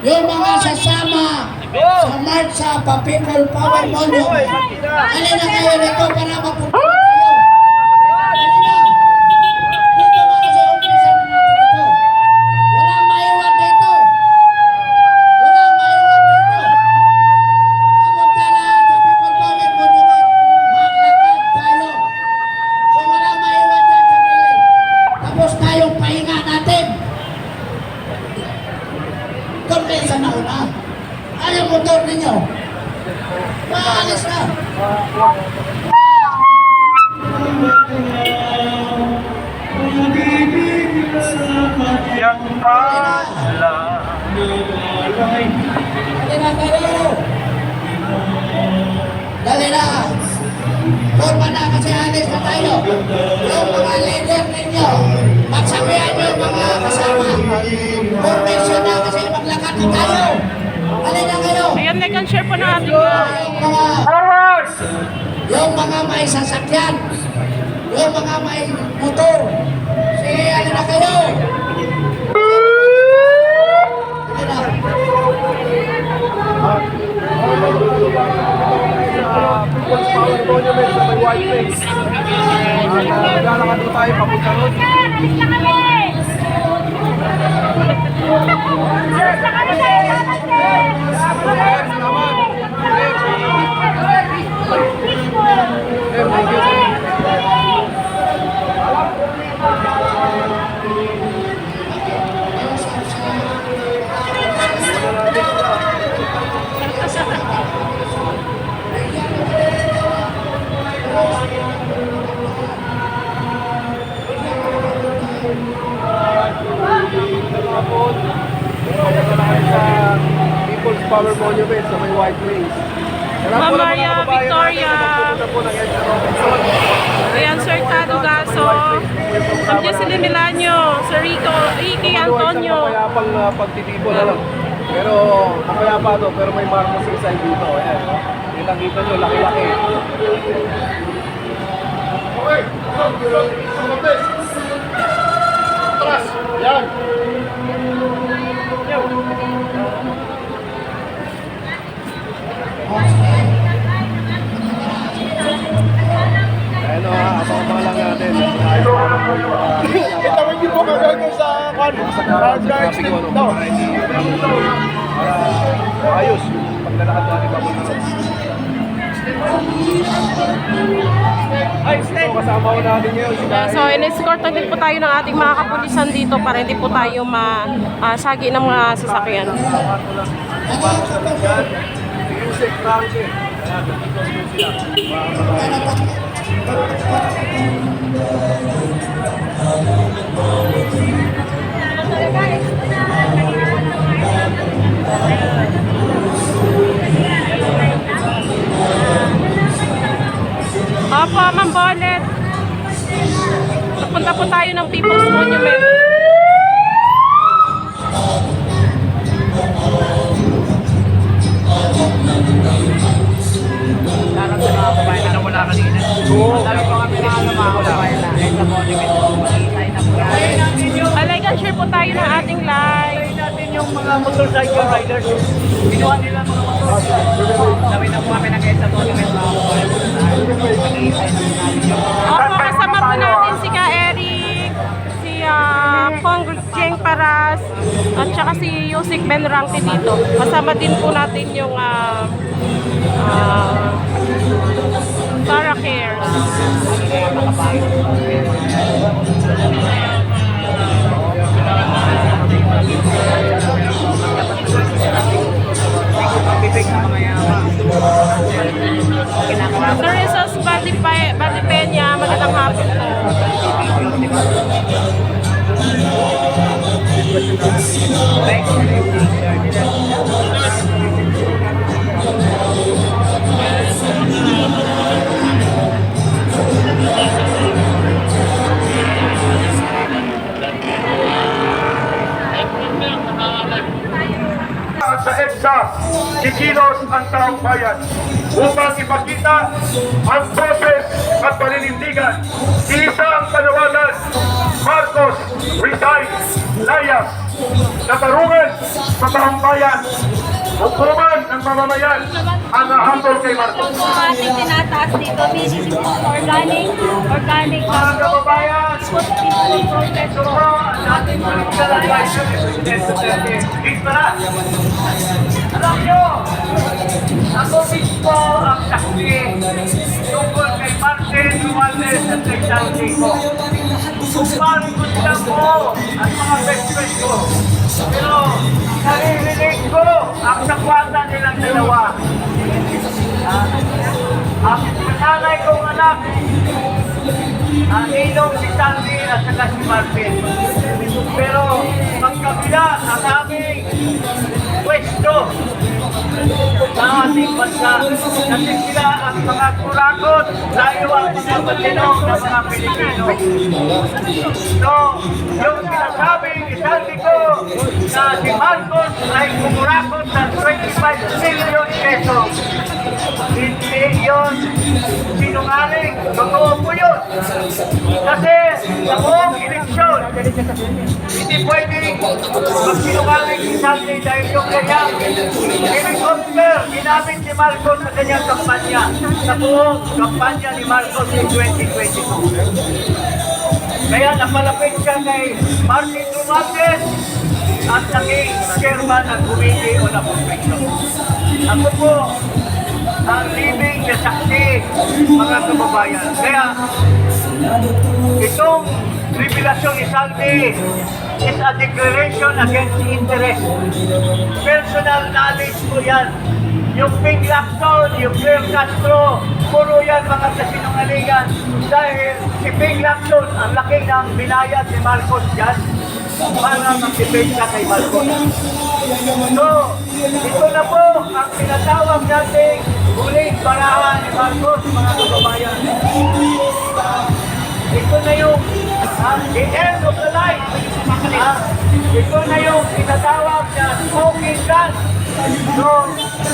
yung mga sasama sa March sa People Power Monument. Halina kayo rito para magpupunta kayo. Halina. Dito na kasi umpisa na natin ito. Walang maiwan dito. Walang maiwan dito. Pumunta lahat sa People Power Monument. Maglakad tayo. So walang maiwan dyan sa gilid. Tapos tayong pahinga natin. Doon kayo sa nauna. Ayaw motor ninyo. Maalis na. Yang pala. Dali na kayo. Dali na. Forma na kasi alis na tayo. Yung mga leader ninyo. Magsabihan nyo yung mga kasama. Formation na kasi maglakad na tayo. Dali na kayo. Ayan, like and share po ng ating Yung mga may sasakyan. Yung mga may motor. Sige, ano na kayo? Dali na. People's Power Monument sa may White Place. Naglalakad doon tayo papunta ron. People's Power Monument sa may White Place. Ma'am Maria Victoria. Ayan, Sir Tado Gaso. Ma'am Jesseline Milanyo. Sir Ricky Antonio. Mapayapang pagtitibo na lang. Pero mapayapa to, pero may marmos sa side dito. Ayan. Kita nyo, laki-laki. Okay. Atras. Yan. Ano ha, abang-abang lang natin. Kita mo yung po kagagawin sa traffic daw. Ayos, paglalakad natin papunta. Ay, so kasama ko natin ngayon si Kai. So, in-escort na din po tayo ng ating mga kapulisan dito para hindi po tayo masagi ng mga sasakyan. Music, Francis. Opo, Ma'am Bolet. Papunta po tayo ng People's Monument. Parang sa mga kabayan na wala kanina. Dami pa kami na mga kabayan na sa monument. Mag-iisay na po natin. Like and share po tayo ng ating live. Natin yung mga motorcycle riders. Ginawa nila mga motorcycle. Dami na po kami nag-iisay sa monument mga kabayan. Mag-iisay na po natin. Opo, kasama po natin si Ka Eric, si Pong Jeng Paras, at saka si Yusik Ben Rangti dito. Kasama din po natin yung Tara Cares. Bibig na mga yaman. Sir Jesus Bati Peña, magandang hapon po. Sa EDSA, kikilos ang taong bayan upang ipakita ang boses at paninindigan. Isa ang panawagan, Marcos resign. layas, katarungan sa taong bayan, hukuman ng mamamayan ang nahabol kay Marcos. Ito po ating tinataas dito, meaning organic Mga kababayan, food process ito po ang ating pagkalalay sa Presidente Duterte. Isparas! Alam nyo, ako mismo ang saksi tungkol kay Martin Romualdez at kay Sandy ko. Kumpari ko sila po at mga best friend ko. Pero naririnig ko ang sakwatan nilang dalawa. Ang nanay kong anak, ang ilong si Sandy at saka si Martin. Pero magkabila ang aming pwesto sa ating bansa. Kasi sila ang mga kurakot, layo ang mga matino ng mga Pilipino. So, yung sinasabing isang ko na si Marcos ay kumurakot ng 25 billion pesos. Hindi yun sinungaling. Totoo po yun. Kasi sa buong eleksyon, hindi pwedeng magsinungaling si Sandy dahil yung kanyang helicopter ginamit ni Marcos sa kanyang kampanya. Sa buong kampanya ni Marcos in 2022. Kaya napalapit siya kay Martin Romualdez at naging chairman ng committee o ng convention. Ako po ang living na saksi, mga kababayan. Kaya itong revelasyon ni Sandy is a declaration against interest. Personal knowledge ko yan. Yung Ping Lacson, yung Claire Castro, puro yan mga kasinungalingan. Dahil si Ping Lacson, ang laki ng binayad ni Marcos yan para mag-dependa kay Marcos. So, ito na po ang pinatawag nating huling barahan ni Marcos, mga kababayan. Ito na yung the end of the line. Ito na yung pinatawag na smoking gun. So,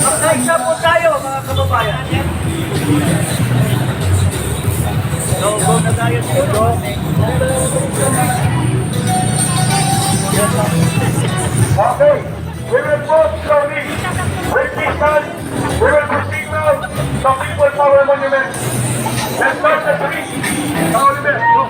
magkaisa po tayo, mga kababayan. So, go na tayo siguro. Okay, we will vote slowly. With distance, we will proceed now to People Power Monument. Let's start the three. Oliver, go.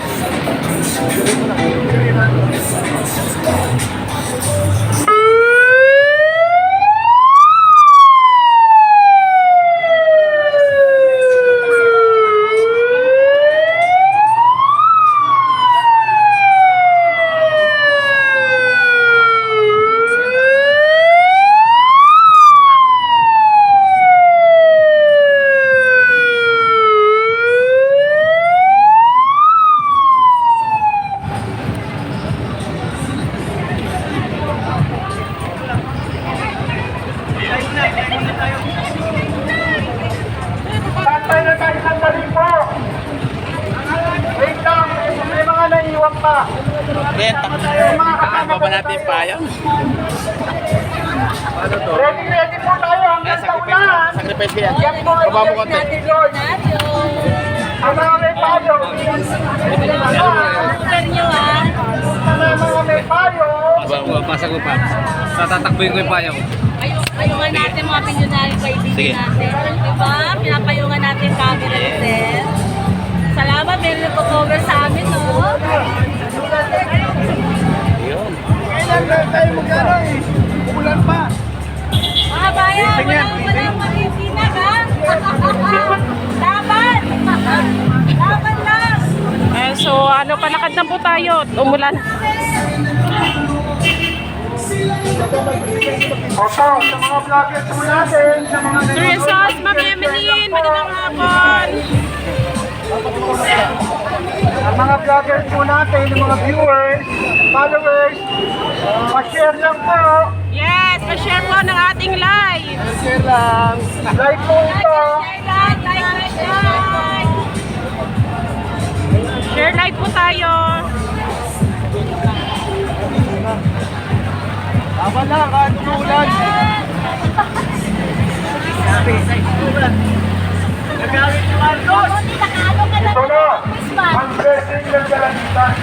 Tantay na tayo sandali po. Wait lang, may mga naiiwan pa. May mga kasama pa natin pa yan. Ready po tayo hanggang sa unahan. Sacrifice yan. Yan po ang Baba mo konti. natin, Lord. Ang mga may payo. Super nyo ah. Ang mga may payo. Pasa ko pa. Tatakbuhin ko yung payaw. Payungan natin mga pinyonary kaibigan natin. Diba? Pinapayungan natin camera ni Sir. Salamat, meron nagpo-cover sa amin, no? Kailan tayo magkano eh? Ulan pa. Mga bayan, walang makisinag, ha? Laban! Laban lang! So, palakad na po tayo. Umulan. Opo, sa mga vloggers po natin, sa mga Sir Jesus, Ma'am Emeline, magandang hapon. ang mga vloggers po natin, yung mga viewers, followers, pa-share lang po. Yes, pa-share po ng ating live. Share lang. Like po ito. Share live po tayo. Tama na, kahit umulan. Nagalit si Marcos! Ito na, ang blessing ng kalangitan.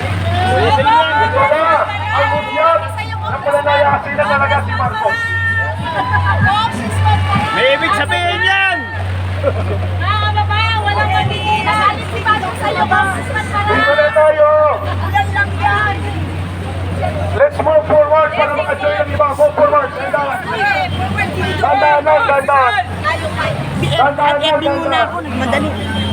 Ito na, ang udyat ng palalaya sila talaga si Marcos. May ibig sabihin yan! Mga kababayan, walang magiging nakalit si Bagong sa'yo, Congressman Dito na Paras. tayo. Ulan lang yan. Let's move forward para makajoy ng iba. Move forward. Dandahan. Dandahan lang, dandahan. Dandahan lang, dandahan. Madali.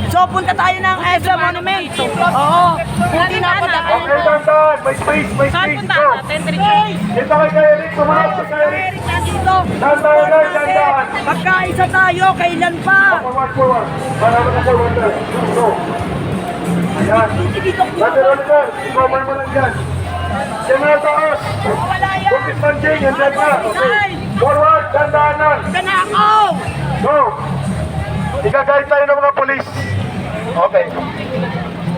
So, punta tayo ng EDSA Monument. Oo. Hindi na pa tayo. Okay, dandahan. May space, may Saan space. punta Go. natin, Trixie? Dito kay Eric. Sumunod sa kay Eric. Nandito. Dandahan lang, dandahan. Pagkaisa tayo, kailan pa? Forward, forward. Para maka-forward na. Go. Ayan. Dati Oliver, i-cover mo lang dyan. Yan na taas. Congressman Jing, andyan ka. Okay. Forward, dandahan lang. Gana ako! Go! Ikagayad tayo ng mga polis. Okay.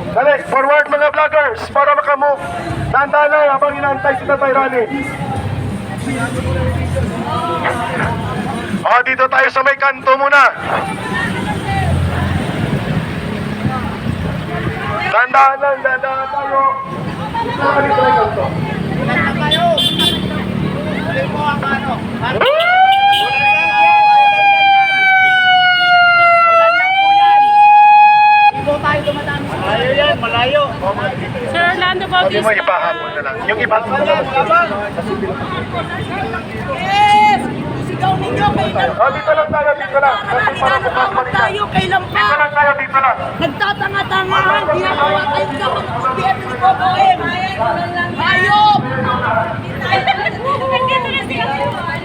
Dali, forward mga vloggers para makamove. Tanda na habang inaantay si Tatay Rani. Dito tayo sa may kanto muna. Tandaan lang, tandaan tayo. Dito ka dito may kanto. Malayo yan, malayo. Sir Orlando Hindi Bautista. mo ipahapon na lang. Yung iba mo na lang. Yes! Sigaw ninyo, kailan pa? Dito lang tayo, dito lang. Kasi para bukas Nagtatanga balikan. tayo, kailan pa? Dito lang tayo, dito lang. Nagtatanga-tangahan, ginagawa tayong gawin ng gobyerno ni Boboem. Hayop! Nandito na siya.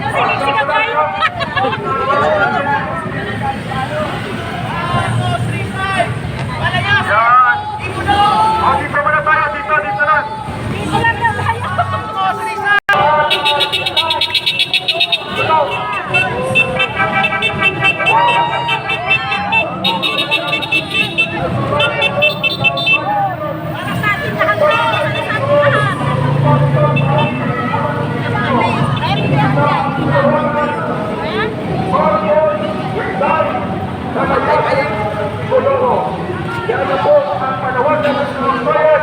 Sinig-sigaw tayo. Yan. Dito muna tayo, dito, dito lang. Dito lang na tayo. Para sa atin lahat to. Para sa atin lahat. Yan na po ang panawagan ng sambayan.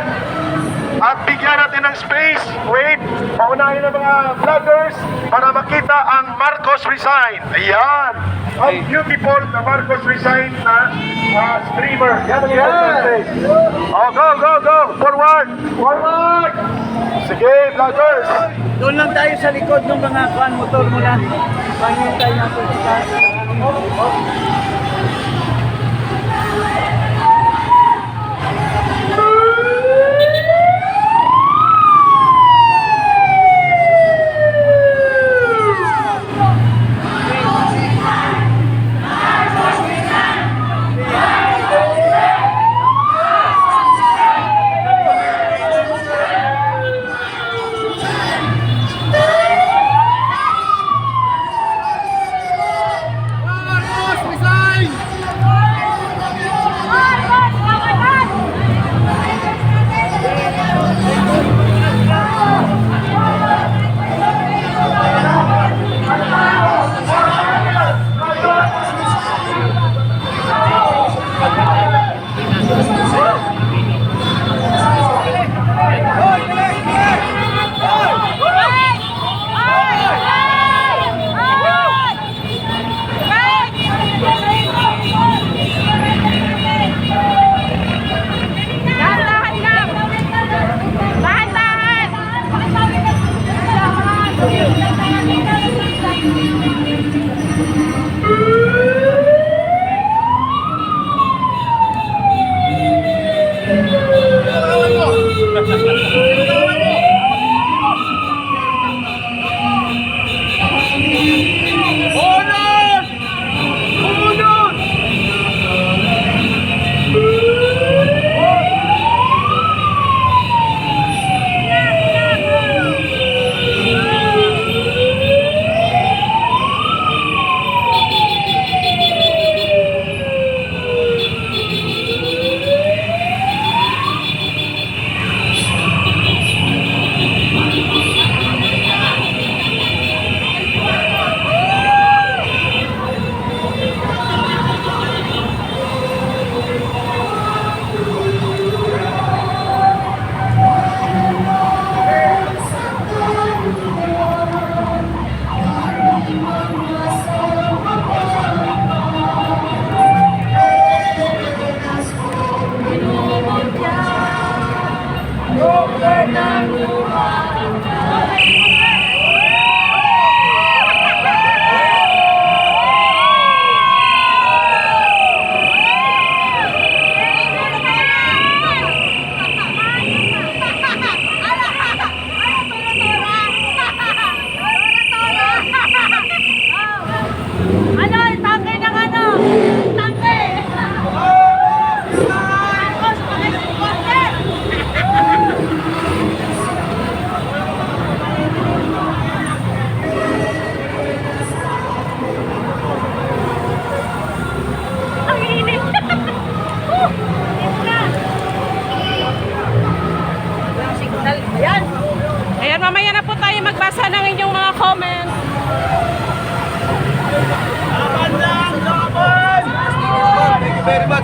At bigyan natin ng space. Wait, paunahin ng mga vloggers para makita ang Marcos Resign. Ayan. Ang beautiful na Marcos Resign na streamer. Yan ang importante. Go, go, go. Forward. Forward. Sige, vloggers. Doon lang tayo sa likod ng mga kuan motor mo na. Pahintay natin sa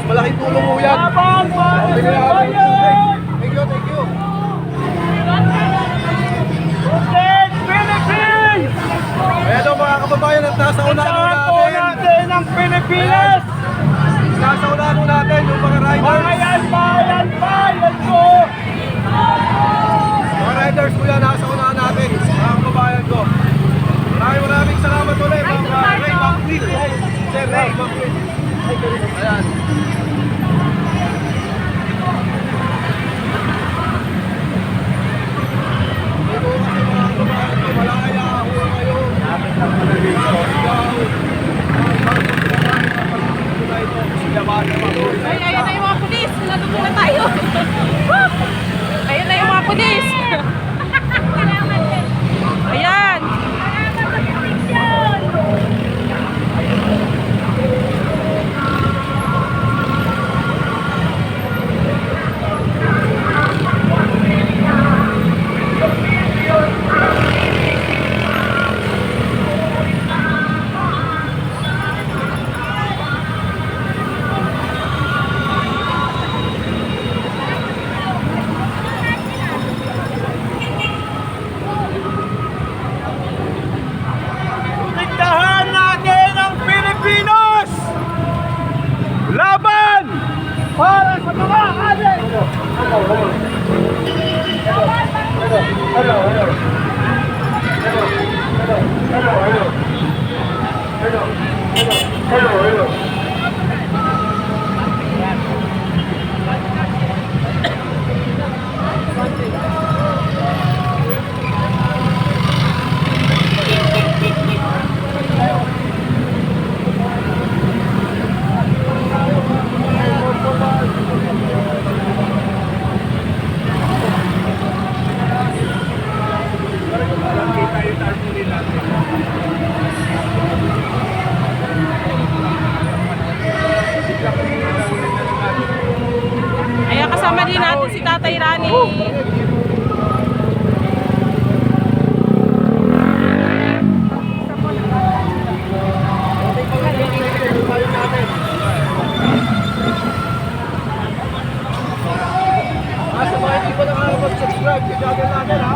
malaking tulong po yan. Thank you, thank you. Philippines! Kaya daw mga kababayan at nasa unahan natin. Ang Pilipinas! Nasa unahan natin yung mga riders. Bayan ko! Mga riders po yan, nasa unahan natin. Mga kababayan ko. Maraming salamat ulit. Ray Buckley. Sir Ray Buckley. Ayan. Ito kasi mga kababayan ko, malaya ako kayo. Ay, ayun na yung mga pulis. Natuto na tayo. Ayun na yung mga pulis. Ayan. Protektahan natin ang Pilipinas! Laban! Para sa mga adik! Ayan, kasama din natin si Tatay Rani. Sa mga hindi pa nakakapag-subscribe, i-channel natin ha.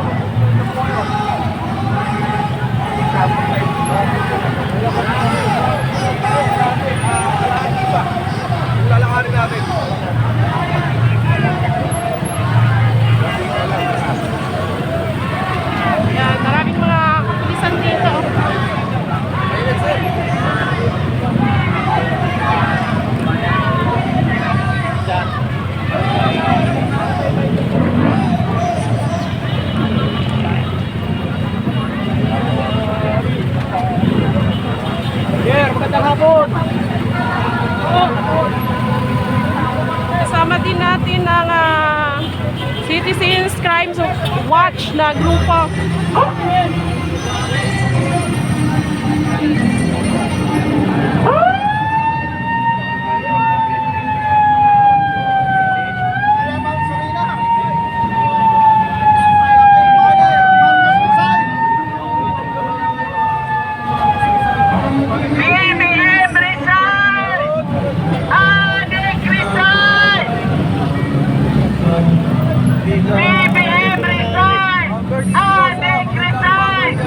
Lalakarin natin. Ayan, maraming mga kapulisan dito. Magandang hapon! Kasama din natin ang Citizens Crime Watch na grupo. BBM resign! Adik resign! BBM resign! Adik resign!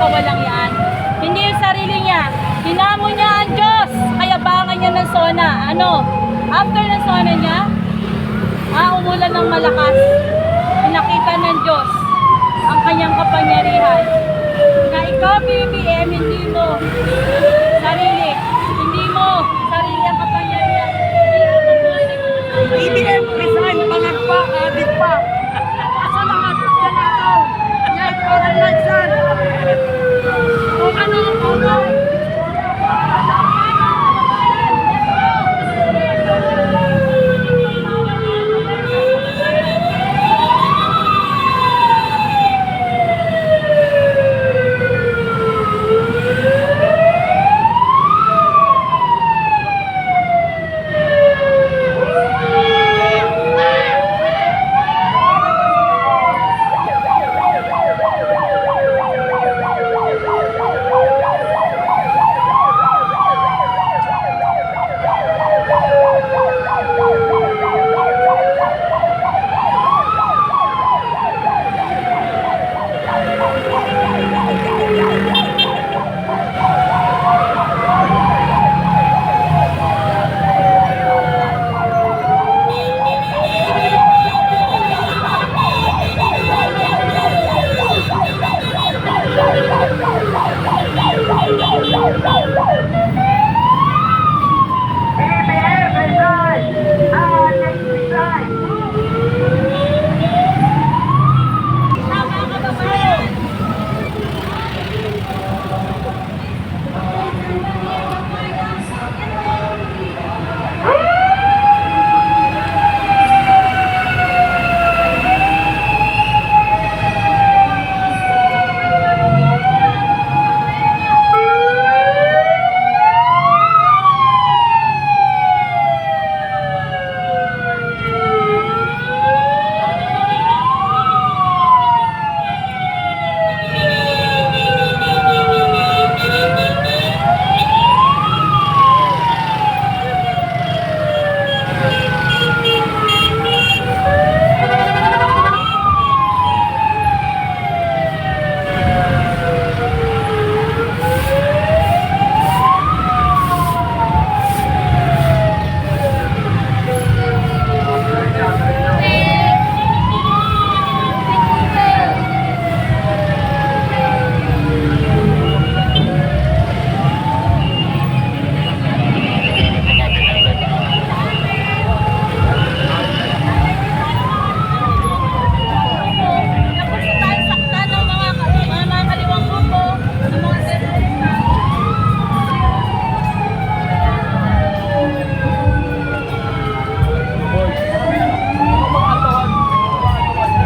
walang yan. Hindi yung sarili niya. Hinamon niya ang Diyos. Kayabangan niya ng sona. Ano? After ng sona niya, umulan ng malakas. Pinakita ng Diyos ang kanyang kapangyarihan. Na ikaw, BBM, hindi mo sarili. Hindi mo sarili ang kapangyarihan. BBM, resign, panagpa, adik pa. Sa lahat, ganito. Yan, para lang saan. Kung ano ang ulo.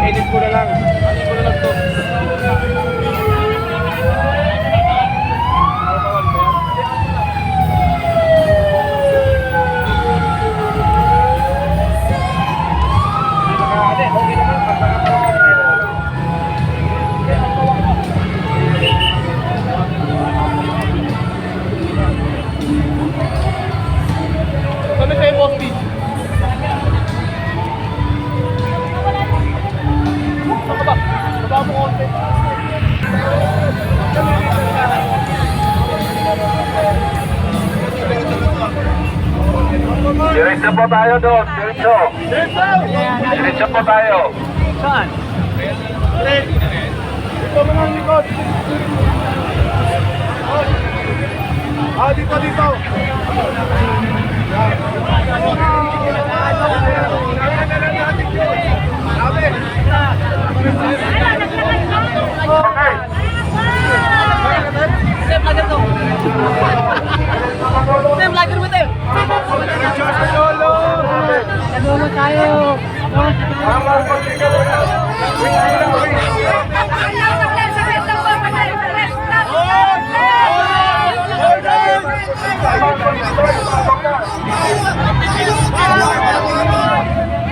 Edit ko na lang. Edit ko na lang to. Kami kayo, boss, please. Baba. Baba mo konti. Diretso po tayo doon, diretso. Diretso po tayo. Saan? Ito mo ng likod. Dito, dito. Okay.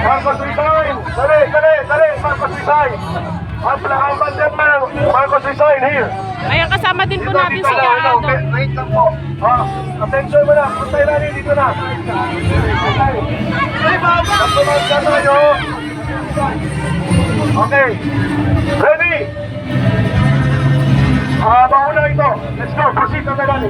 Marcos resign! Dali, dali, dali! Marcos resign! Ang banderan! Marcos resign here! Ayan, kasama din po natin si Kaado. Wait lang po. Attention mo na. Puntay na rin dito na. Okay. Kapag ka tayo. Okay. Ready? Mauna ito. Let's go. Proceed na tayo.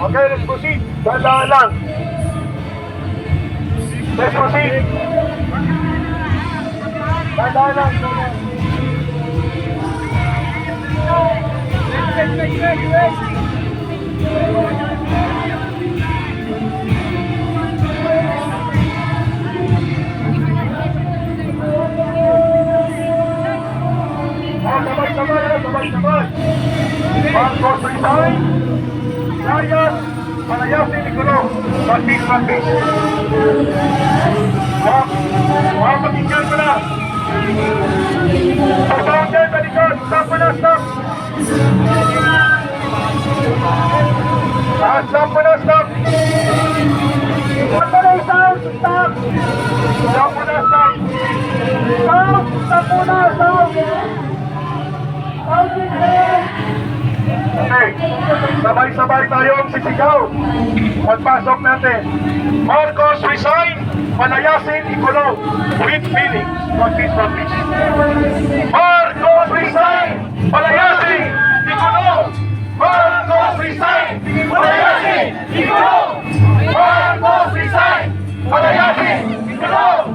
Okay, let's proceed. Dahan lang. Let's proceed. Dahan lang. Sabay-sabay. Marcos resign. Sayas, palayasin ni Gulo. Practice. Pakinggan mo na. Pagpawag dyan sa likod. Stop mo na, stop. Stop mo na, stop. Stop mo na, stop. Stop. Stop mo na, stop. Stop. Stop mo na, stop. Okay, sabay-sabay tayong sisigaw. Pagpasok natin. Marcos resign, palayasin ikulong with feelings. Practice. Marcos resign, palayasin ikulong. Marcos resign, palayasin ikulong. Marcos resign, palayasin ikulong.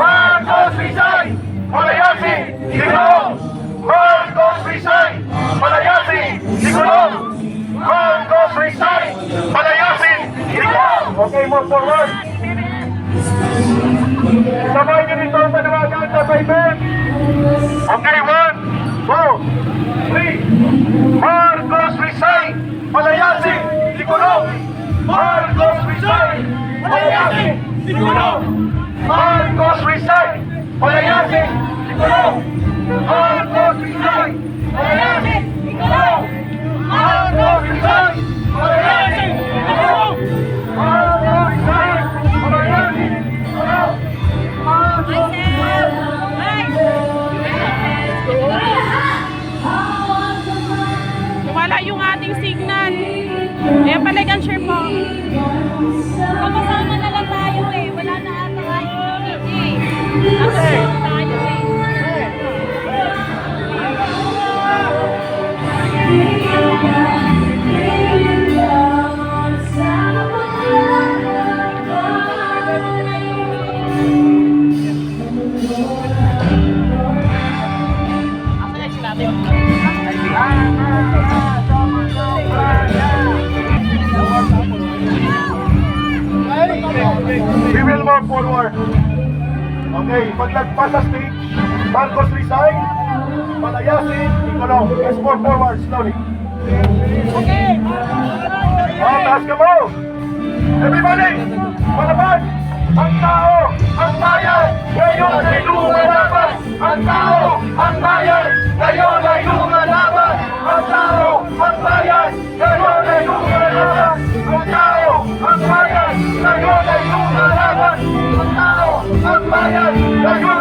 Marcos resign, palayasin ikulong. Marcos resign, palayasin ikulong. Marcos resign, palayasin ikulong. Okay, move forward. Sabay niyo dito ang panawagan sa Biden. Okay, 1, 2, 3. Marcos resign, palayasin ikulong. Marcos resign, palayasin ikulong. Marcos resign, palayasin ikulong. Marcos resign, palayasin ikulong. Marcos resign, palayasin ikulong. Marcos resign, palayasin ikulong. Wala yung ating signal. Kaya palagan share po. Kapasama na lang tayo eh. Wala na ata kayo. Kapasama tayo eh. We will move forward. Okay, pag nagpas sa stage, Marcos resign, palayasin ikulong. Let's move forward slowly. Okay. Taas ka mo. Everybody, palabas. Ang tao, ang bayan, ngayon ay lumalaban. Ang tao, ang bayan, ngayon ay lumalaban. Ang tao, ang bayan, ngayon ay lumalaban. Ang tao, ang bayan, ngayon ay lumalaban. Ang tao, ang bayan, ngayon